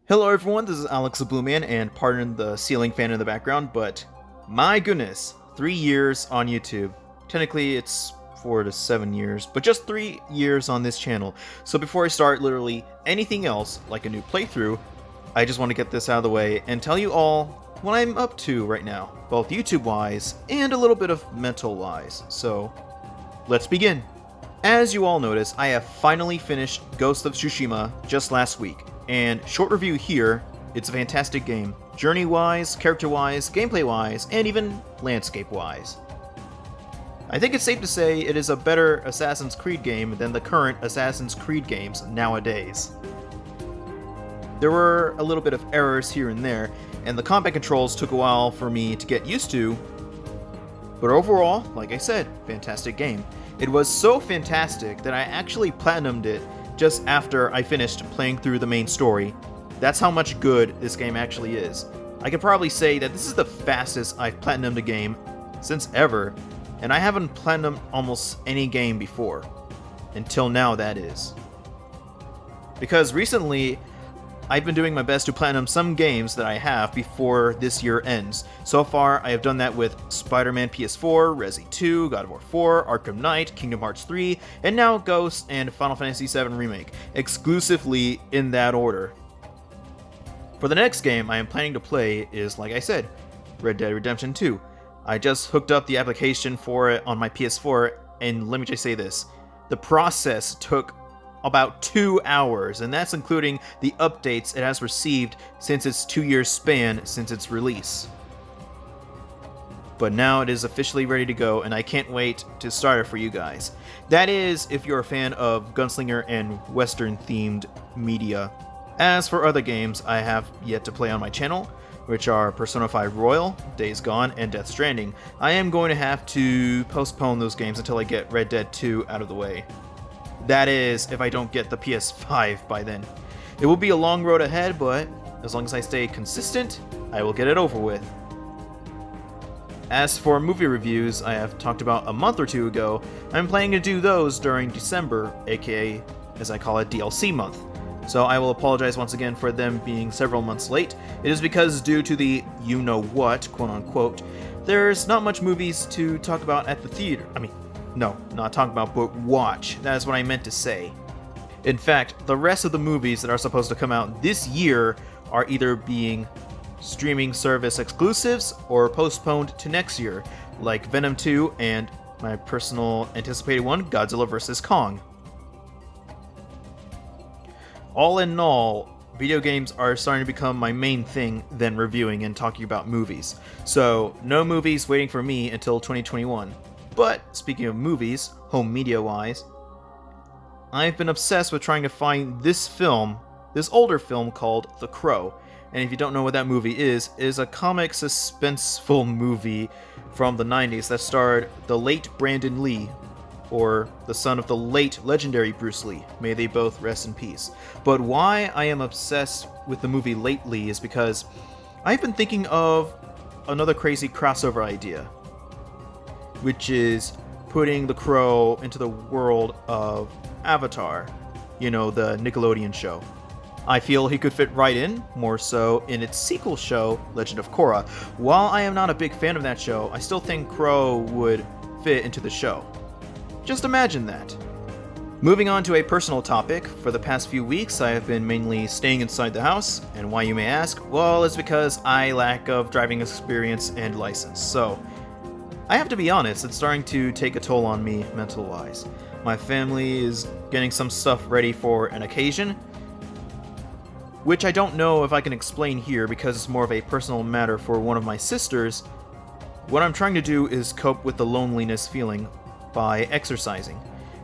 Hello everyone, this is Alex the Blue Man, and pardon the ceiling fan in the background, but my goodness, 3 years on YouTube. Technically it's 4 to 7 years, but just 3 years on this channel. So before I start literally anything else, like a new playthrough, I just want to get this out of the way and tell you all what I'm up to right now, both YouTube-wise and a little bit of mental-wise. So, let's begin. As you all notice, I have finally finished Ghost of Tsushima just last week. And short review here, it's a fantastic game. Journey-wise, character-wise, gameplay-wise, and even landscape-wise. I think it's safe to say it is a better Assassin's Creed game than the current Assassin's Creed games nowadays. There were a little bit of errors here and there, and the combat controls took a while for me to get used to, but overall, like I said, fantastic game. It was so fantastic that I actually platinumed it just after I finished playing through the main story. That's how much good this game actually is. I could probably say that this is the fastest I've platinumed a game since ever, and I haven't platinumed almost any game before. Until now, that is. Because recently, I've been doing my best to platinum some games that I have before this year ends. So far, I have done that with Spider-Man PS4, Resi 2, God of War 4, Arkham Knight, Kingdom Hearts 3, and now Ghost and Final Fantasy VII Remake, exclusively in that order. For the next game I am planning to play is, like I said, Red Dead Redemption 2. I just hooked up the application for it on my PS4, and let me just say this. The process took about 2 hours, and that's including the updates it has received since its 2-year span since its release. But now it is officially ready to go, and I can't wait to start it for you guys. That is, if you're a fan of gunslinger and western-themed media. As for other games I have yet to play on my channel, which are Persona 5 Royal, Days Gone, and Death Stranding, I am going to have to postpone those games until I get Red Dead 2 out of the way. That is, if I don't get the PS5 by then. It will be a long road ahead, but as long as I stay consistent, I will get it over with. As for movie reviews I have talked about a month or two ago, I'm planning to do those during December, aka, as I call it, DLC month. So I will apologize once again for them being several months late. It is because due to the you-know-what, quote-unquote, there's not much movies to talk about at the theater. No, not talk about, but watch. That is what I meant to say. In fact, the rest of the movies that are supposed to come out this year are either being streaming service exclusives or postponed to next year, like Venom 2 and my personal anticipated one, Godzilla vs. Kong. All in all, video games are starting to become my main thing than reviewing and talking about movies. So, no movies waiting for me until 2021. But, speaking of movies, home media-wise, I've been obsessed with trying to find this older film called The Crow. And if you don't know what that movie is, it is a comic suspenseful movie from the 90s that starred the late Brandon Lee, or the son of the late legendary Bruce Lee. May they both rest in peace. But why I am obsessed with the movie lately is because I've been thinking of another crazy crossover idea, which is putting The Crow into the world of Avatar, the Nickelodeon show. I feel he could fit right in, more so in its sequel show, Legend of Korra. While I am not a big fan of that show, I still think Crow would fit into the show. Just imagine that. Moving on to a personal topic, for the past few weeks I have been mainly staying inside the house, and why you may ask? Well, it's because I lack of driving experience and license, so I have to be honest, it's starting to take a toll on me mental-wise. My family is getting some stuff ready for an occasion, which I don't know if I can explain here because it's more of a personal matter for one of my sisters. What I'm trying to do is cope with the loneliness feeling by exercising,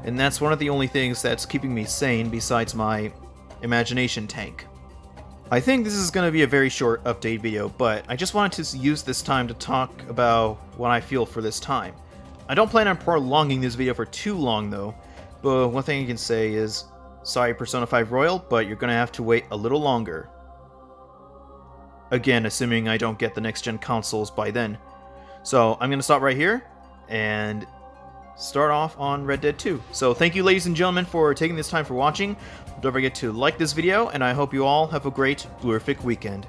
and that's one of the only things that's keeping me sane besides my imagination tank. I think this is going to be a very short update video, but I just wanted to use this time to talk about what I feel for this time. I don't plan on prolonging this video for too long though, but one thing I can say is, sorry Persona 5 Royal, but you're going to have to wait a little longer. Again, assuming I don't get the next gen consoles by then. So I'm going to stop right here, and start off on Red Dead 2. So thank you, ladies and gentlemen, for taking this time for watching. Don't forget to like this video, and I hope you all have a great Blurific weekend.